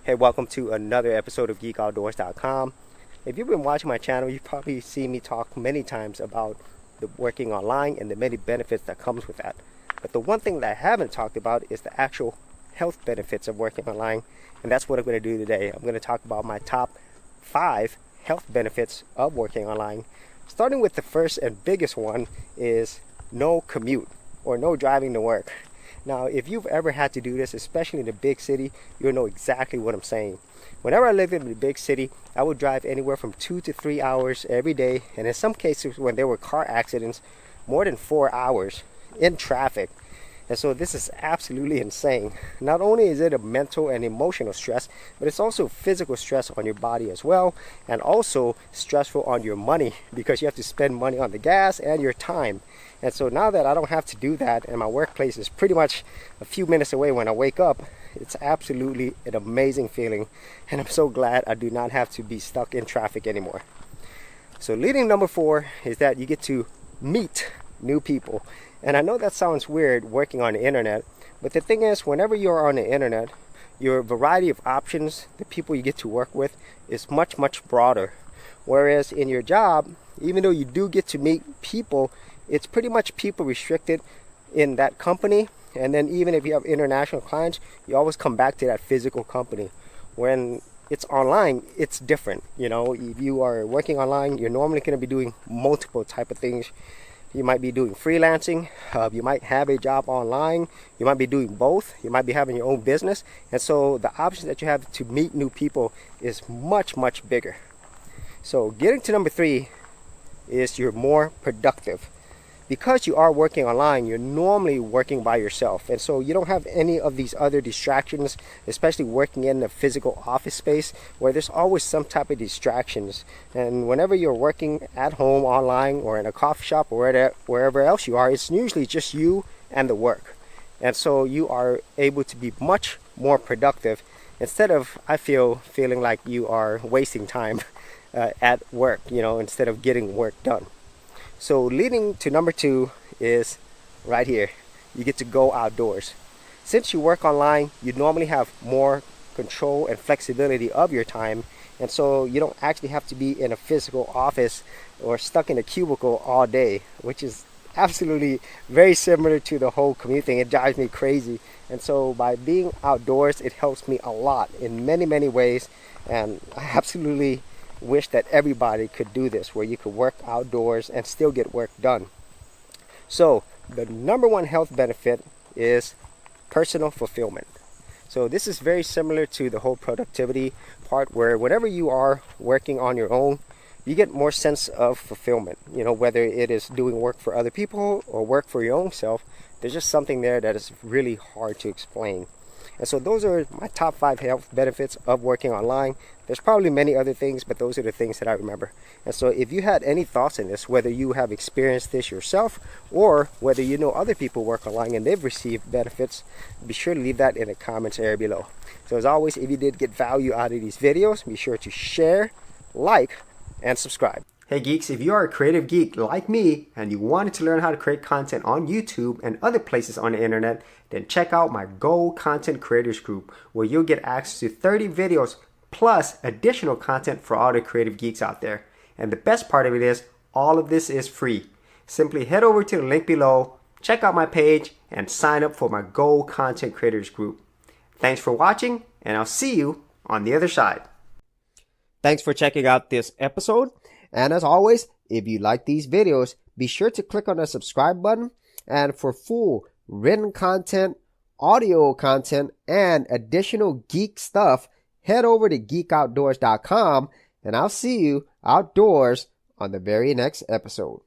Hey, welcome to another episode of GeekOutdoors.com. If you've been watching my channel, you've probably seen me talk many times about the working online and the many benefits that comes with that. But the one thing that I haven't talked about is the actual health benefits of working online, and that's what I'm going to do today. I'm going to talk about my top 5 health benefits of working online. Starting with the first and biggest one is no commute or no driving to work. Now, if you've ever had to do this, especially in a big city, you'll know exactly what I'm saying. Whenever I lived in a big city, I would drive anywhere from 2 to 3 hours every day, and in some cases when there were car accidents, more than 4 hours in traffic. And so this is absolutely insane. Not only is it a mental and emotional stress, but it's also physical stress on your body as well, and also stressful on your money because you have to spend money on the gas and your time. And so now that I don't have to do that and my workplace is pretty much a few minutes away when I wake up, it's absolutely an amazing feeling, and I'm so glad I do not have to be stuck in traffic anymore. So leading number 4 is that you get to meet new people. And I know that sounds weird working on the internet, but the thing is, whenever you're on the internet, your variety of options, the people you get to work with, is much, much broader. Whereas in your job, even though you do get to meet people, it's pretty much people restricted in that company. And then even if you have international clients, you always come back to that physical company. When it's online, it's different. You know, if you are working online, you're normally going to be doing multiple type of things. You might be doing freelancing, you might have a job online, you might be doing both, you might be having your own business, and so the options that you have to meet new people is much, much bigger. So getting to number 3 is you're more productive. Because you are working online, you're normally working by yourself, and so you don't have any of these other distractions, especially working in a physical office space where there's always some type of distractions. And whenever you're working at home, online, or in a coffee shop, or wherever else you are, it's usually just you and the work. And so you are able to be much more productive instead of, I feel, feeling like you are wasting time at work, you know, instead of getting work done. So leading to number 2 is right here. You get to go outdoors. Since you work online, you normally have more control and flexibility of your time, and so you don't actually have to be in a physical office or stuck in a cubicle all day, which is absolutely very similar to the whole commute thing. It drives me crazy. And so by being outdoors, it helps me a lot in many, many ways, and I absolutely wish that everybody could do this, where you could work outdoors and still get work done. So the number 1 health benefit is personal fulfillment. So this is very similar to the whole productivity part, where whenever you are working on your own, you get more sense of fulfillment. You know, whether it is doing work for other people or work for your own self, there's just something there that is really hard to explain. And so those are my top 5 health benefits of working online. There's probably many other things, but those are the things that I remember. And so if you had any thoughts on this, whether you have experienced this yourself or whether you know other people work online and they've received benefits, be sure to leave that in the comments area below. So as always, if you did get value out of these videos, be sure to share, like, and subscribe. Hey geeks, if you are a creative geek like me and you wanted to learn how to create content on YouTube and other places on the internet, then check out my Go Content Creators group, where you'll get access to 30 videos plus additional content for all the creative geeks out there. And the best part of it is, all of this is free. Simply head over to the link below, check out my page, and sign up for my Go Content Creators group. Thanks for watching, and I'll see you on the other side. Thanks for checking out this episode. And as always, if you like these videos, be sure to click on the subscribe button. And for full written content, audio content, and additional geek stuff, head over to geekoutdoors.com, and I'll see you outdoors on the very next episode.